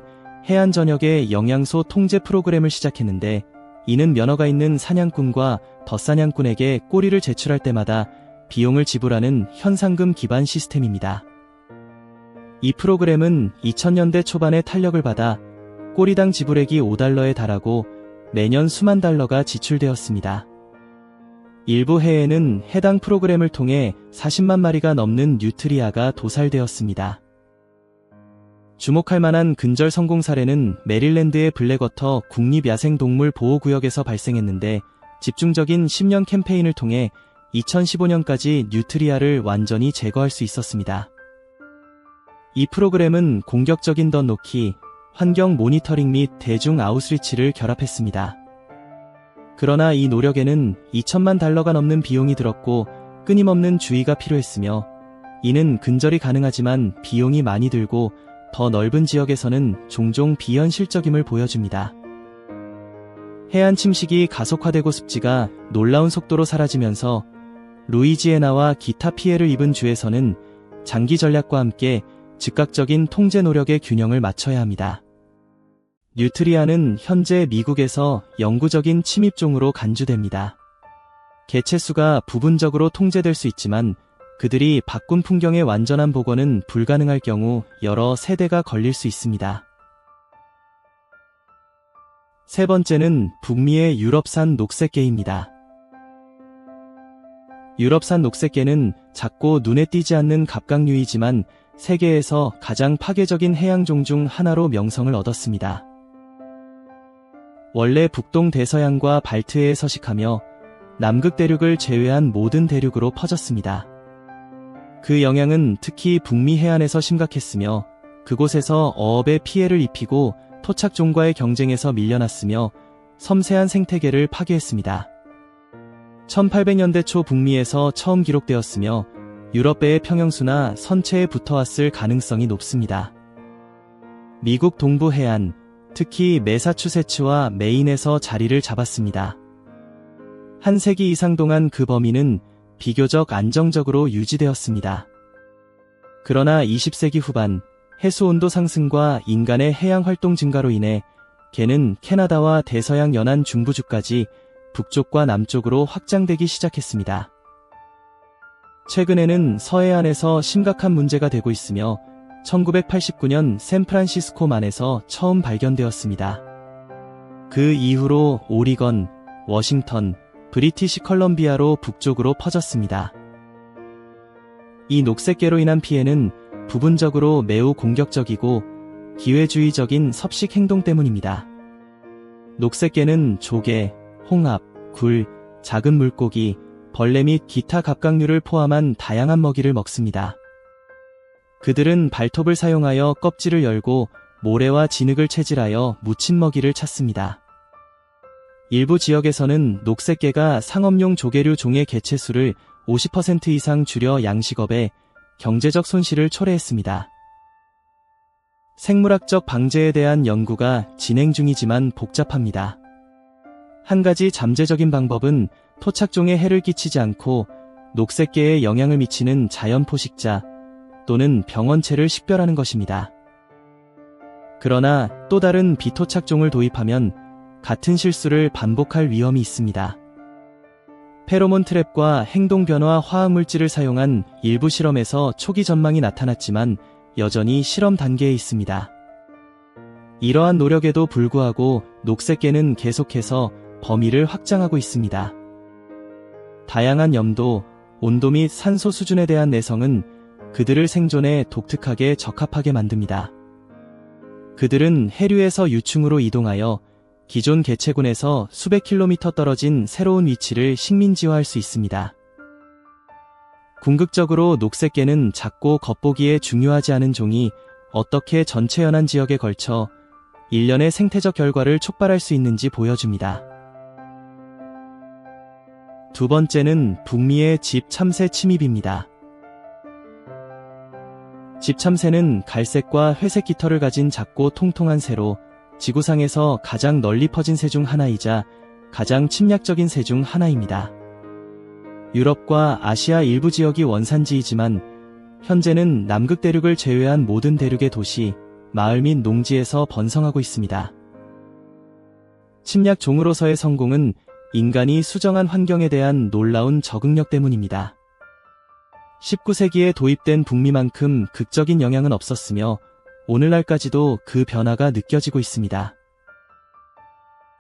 해안 전역에 영양소 통제 프로그램을 시작했는데 이는 면허가 있는 사냥꾼과 덫사냥꾼에게 꼬리를 제출할 때마다 비용을 지불하는 현상금 기반 시스템입니다. 이 프로그램은 2000년대 초반에 탄력을 받아 꼬리당 지불액이 $5에 달하고 매년 수만 달러가 지출되었습니다. 일부 해에는 해당 프로그램을 통해 40만 마리가 넘는 뉴트리아가 도살되었습니다. 주목할 만한 근절 성공 사례는 메릴랜드의 블랙워터 국립야생동물 보호구역에서 발생했는데 집중적인 10년 캠페인을 통해 2015년까지 뉴트리아를 완전히 제거할 수 있었습니다. 이 프로그램은 공격적인 덫 놓기, 환경 모니터링 및 대중 아웃리치를 결합했습니다. 그러나 이 노력에는 2천만 달러가 넘는 비용이 들었고 끊임없는 주의가 필요했으며 이는 근절이 가능하지만 비용이 많이 들고 더 넓은 지역에서는 종종 비현실적임을 보여줍니다. 해안 침식이 가속화되고 습지가 놀라운 속도로 사라지면서 루이지애나와 기타 피해를 입은 주에서는 장기 전략과 함께 즉각적인 통제 노력의 균형을 맞춰야 합니다. 뉴트리아는 현재 미국에서 영구적인 침입종으로 간주됩니다. 개체수가 부분적으로 통제될 수 있지만 그들이 바꾼 풍경의 완전한 복원은 불가능할 경우 여러 세대가 걸릴 수 있습니다. 세 번째는 북미의 유럽산 녹색개입니다. 유럽산 녹색개는 작고 눈에 띄지 않는 갑각류이지만 세계에서 가장 파괴적인 해양종 중 하나로 명성을 얻었습니다. 원래 북동 대서양과 발트해에 서식하며 남극 대륙을 제외한 모든 대륙으로 퍼졌습니다. 그 영향은 특히 북미 해안에서 심각했으며 그곳에서 어업에 피해를 입히고 토착종과의 경쟁에서 밀려났으며 섬세한 생태계를 파괴했습니다. 1800년대 초 북미에서 처음 기록되었으며 유럽배의 평형수나 선체에 붙어왔을 가능성이 높습니다. 미국 동부 해안, 특히 매사추세츠와 메인에서 자리를 잡았습니다. 한 세기 이상 동안 그 범위는 비교적 안정적으로 유지되었습니다. 그러나 20세기 후반 해수온도 상승과 인간의 해양 활동 증가로 인해 개는 캐나다와 대서양 연안 중부주까지 북쪽과 남쪽으로 확장되기 시작했습니다. 최근에는 서해안에서 심각한 문제가 되고 있으며 1989년 샌프란시스코만에서 처음 발견되었습니다. 그 이후로 오리건, 워싱턴, 브리티시 컬럼비아로 북쪽으로 퍼졌습니다. 이 녹색개로 인한 피해는 부분적으로 매우 공격적이고 기회주의적인 섭식 행동 때문입니다. 녹색개는 조개, 홍합, 굴, 작은 물고기, 벌레 및 기타 갑각류를 포함한 다양한 먹이를 먹습니다. 그들은 발톱을 사용하여 껍질을 열고 모래와 진흙을 채질하여 묻힌 먹이를 찾습니다. 일부 지역에서는 녹색개가 상업용 조개류 종의 개체수를 50% 이상 줄여 양식업에 경제적 손실을 초래했습니다. 생물학적 방제에 대한 연구가 진행 중이지만 복잡합니다. 한 가지 잠재적인 방법은 토착종에 해를 끼치지 않고 녹색개에 영향을 미치는 자연 포식자 또는 병원체를 식별하는 것입니다. 그러나 또 다른 비토착종을 도입하면 같은 실수를 반복할 위험이 있습니다. 페로몬 트랩과 행동 변화 화학물질을 사용한 일부 실험에서 초기 전망이 나타났지만 여전히 실험 단계에 있습니다. 이러한 노력에도 불구하고 녹색개는 계속해서 범위를 확장하고 있습니다. 다양한 염도, 온도 및 산소 수준에 대한 내성은 그들을 생존에 독특하게 적합하게 만듭니다. 그들은 해류에서 유충으로 이동하여 기존 개체군에서 수백 킬로미터 떨어진 새로운 위치를 식민지화할 수 있습니다. 궁극적으로 녹색개는 작고 겉보기에 중요하지 않은 종이 어떻게 전체 연안 지역에 걸쳐 일련의 생태적 결과를 촉발할 수 있는지 보여줍니다. 두 번째는 북미의 집 참새 침입입니다. 집 참새는 갈색과 회색 깃털을 가진 작고 통통한 새로 지구상에서 가장 널리 퍼진 새 중 하나이자 가장 침략적인 새 중 하나입니다. 유럽과 아시아 일부 지역이 원산지이지만 현재는 남극 대륙을 제외한 모든 대륙의 도시, 마을 및 농지에서 번성하고 있습니다. 침략종으로서의 성공은 인간이 수정한 환경에 대한 놀라운 적응력 때문입니다. 19세기에 도입된 북미만큼 극적인 영향은 없었으며 오늘날까지도 그 변화가 느껴지고 있습니다.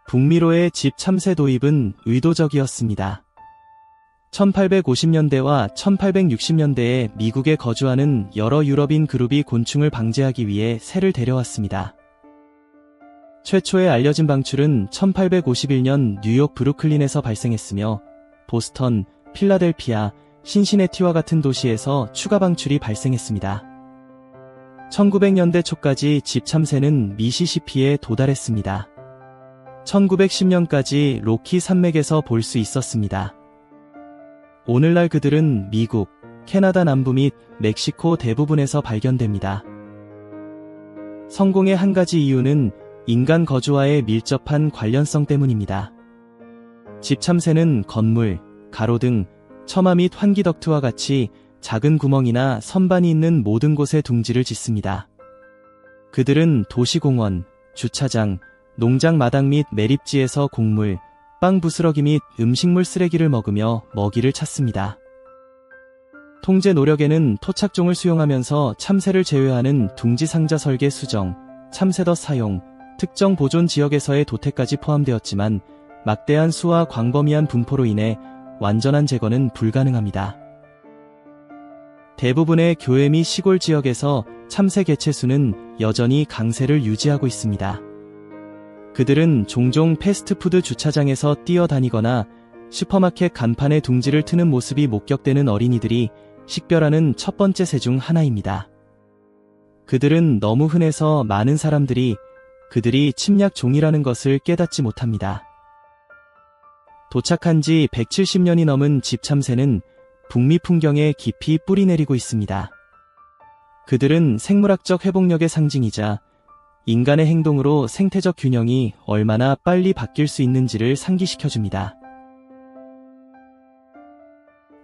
북미로의 집 참새 도입은 의도적이었습니다. 1850년대와 1860년대에 미국에 거주하는 여러 유럽인 그룹이 곤충을 방제하기 위해 새를 데려왔습니다. 최초의 알려진 방출은 1851년 뉴욕 브루클린에서 발생했으며 보스턴, 필라델피아, 신시내티와 같은 도시에서 추가 방출이 발생했습니다. 1900년대 초까지 집 참새는 미시시피에 도달했습니다. 1910년까지 로키 산맥에서 볼 수 있었습니다. 오늘날 그들은 미국, 캐나다 남부 및 멕시코 대부분에서 발견됩니다. 성공의 한 가지 이유는 인간 거주와의 밀접한 관련성 때문입니다. 집 참새는 건물, 가로등, 처마 및 환기덕트와 같이 작은 구멍이나 선반이 있는 모든 곳에 둥지를 짓습니다. 그들은 도시공원, 주차장, 농장 마당 및 매립지에서 곡물, 빵 부스러기 및 음식물 쓰레기를 먹으며 먹이를 찾습니다. 통제 노력에는 토착종을 수용하면서 참새를 제외하는 둥지 상자 설계 수정, 참새덫 사용, 특정 보존 지역에서의 도태까지 포함되었지만 막대한 수와 광범위한 분포로 인해 완전한 제거는 불가능합니다. 대부분의 교외 및 시골 지역에서 참새 개체수는 여전히 강세를 유지하고 있습니다. 그들은 종종 패스트푸드 주차장에서 뛰어다니거나 슈퍼마켓 간판에 둥지를 트는 모습이 목격되는 어린이들이 식별하는 첫 번째 새 중 하나입니다. 그들은 너무 흔해서 많은 사람들이 그들이 침략종이라는 것을 깨닫지 못합니다. 도착한 지 170년이 넘은 집 참새는 북미 풍경에 깊이 뿌리내리고 있습니다. 그들은 생물학적 회복력의 상징이자 인간의 행동으로 생태적 균형이 얼마나 빨리 바뀔 수 있는지를 상기시켜줍니다.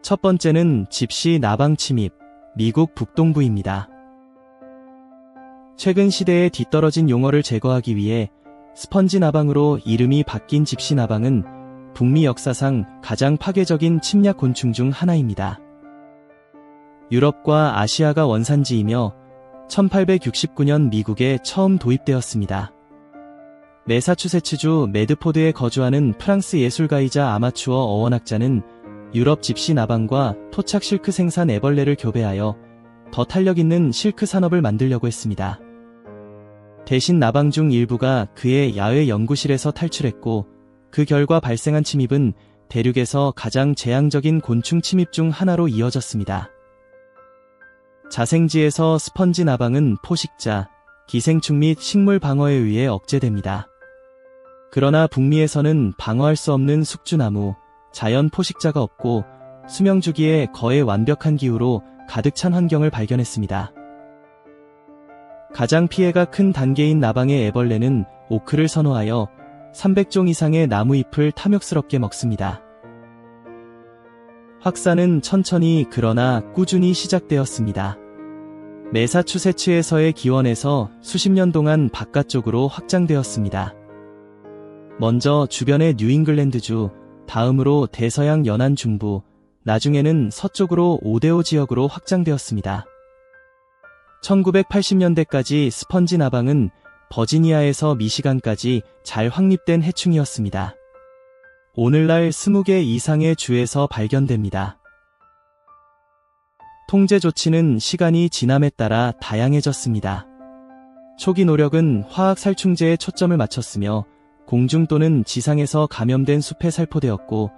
첫 번째는 집시 나방 침입, 미국 북동부입니다. 최근 시대에 뒤떨어진 용어를 제거하기 위해 스펀지 나방으로 이름이 바뀐 집시 나방은 북미 역사상 가장 파괴적인 침략 곤충 중 하나입니다. 유럽과 아시아가 원산지이며 1869년 미국에 처음 도입되었습니다. 매사추세츠주 매드포드에 거주하는 프랑스 예술가이자 아마추어 어원학자는 유럽 집시 나방과 토착 실크 생산 애벌레를 교배하여 더 탄력 있는 실크 산업을 만들려고 했습니다. 대신 나방 중 일부가 그의 야외 연구실에서 탈출했고 그 결과 발생한 침입은 대륙에서 가장 재앙적인 곤충 침입 중 하나로 이어졌습니다. 자생지에서 스펀지 나방은 포식자, 기생충 및 식물 방어에 의해 억제됩니다. 그러나 북미에서는 방어할 수 없는 숙주나무, 자연 포식자가 없고 수명 주기에 거의 완벽한 기후로 가득 찬 환경을 발견했습니다. 가장 피해가 큰 단계인 나방의 애벌레는 오크를 선호하여 300종 이상의 나무잎을 탐욕스럽게 먹습니다. 확산은 천천히 그러나 꾸준히 시작되었습니다. 매사추세츠에서의 기원에서 수십 년 동안 바깥쪽으로 확장되었습니다. 먼저 주변의 뉴잉글랜드주, 다음으로 대서양 연안 중부, 나중에는 서쪽으로 오데오 지역으로 확장되었습니다. 1980년대까지 스펀지 나방은 버지니아에서 미시간까지 잘 확립된 해충이었습니다. 오늘날 20개 이상의 주에서 발견됩니다. 통제 조치는 시간이 지남에 따라 다양해졌습니다. 초기 노력은 화학 살충제에 초점을 맞췄으며 공중 또는 지상에서 감염된 숲에 살포되었고,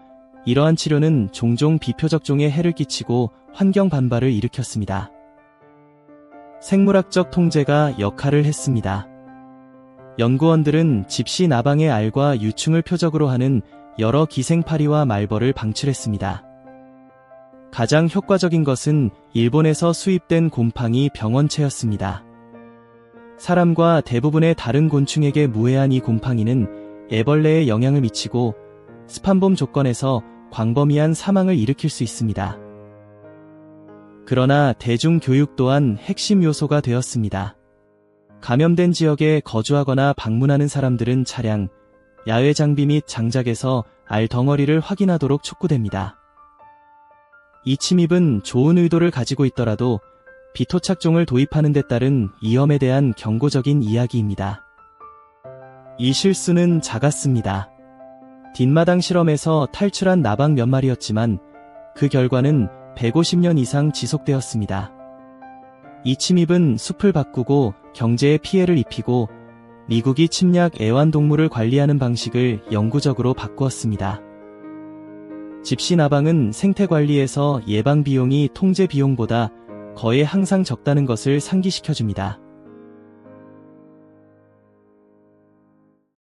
이러한 치료는 종종 비표적종에 해를 끼치고 환경 반발을 일으켰습니다. 생물학적 통제가 역할을 했습니다. 연구원들은 집시 나방의 알과 유충을 표적으로 하는 여러 기생파리와 말벌을 방출했습니다. 가장 효과적인 것은 일본에서 수입된 곰팡이 병원체였습니다. 사람과 대부분의 다른 곤충에게 무해한 이 곰팡이는 애벌레에 영향을 미치고 습한봄 조건에서 광범위한 사망을 일으킬 수 있습니다. 그러나 대중교육 또한 핵심 요소가 되었습니다. 감염된 지역에 거주하거나 방문하는 사람들은 차량, 야외 장비 및 장작에서 알 덩어리를 확인하도록 촉구됩니다. 이 침입은 좋은 의도를 가지고 있더라도 비토착종을 도입하는 데 따른 위험에 대한 경고적인 이야기입니다. 이 실수는 작았습니다. 뒷마당 실험에서 탈출한 나방 몇 마리였지만 그 결과는 150년 이상 지속되었습니다. 이 침입은 숲을 바꾸고 경제에 피해를 입히고 미국이 침략 애완동물을 관리하는 방식을 영구적으로 바꾸었습니다. 집시 나방은 생태 관리에서 예방 비용이 통제 비용보다 거의 항상 적다는 것을 상기시켜줍니다.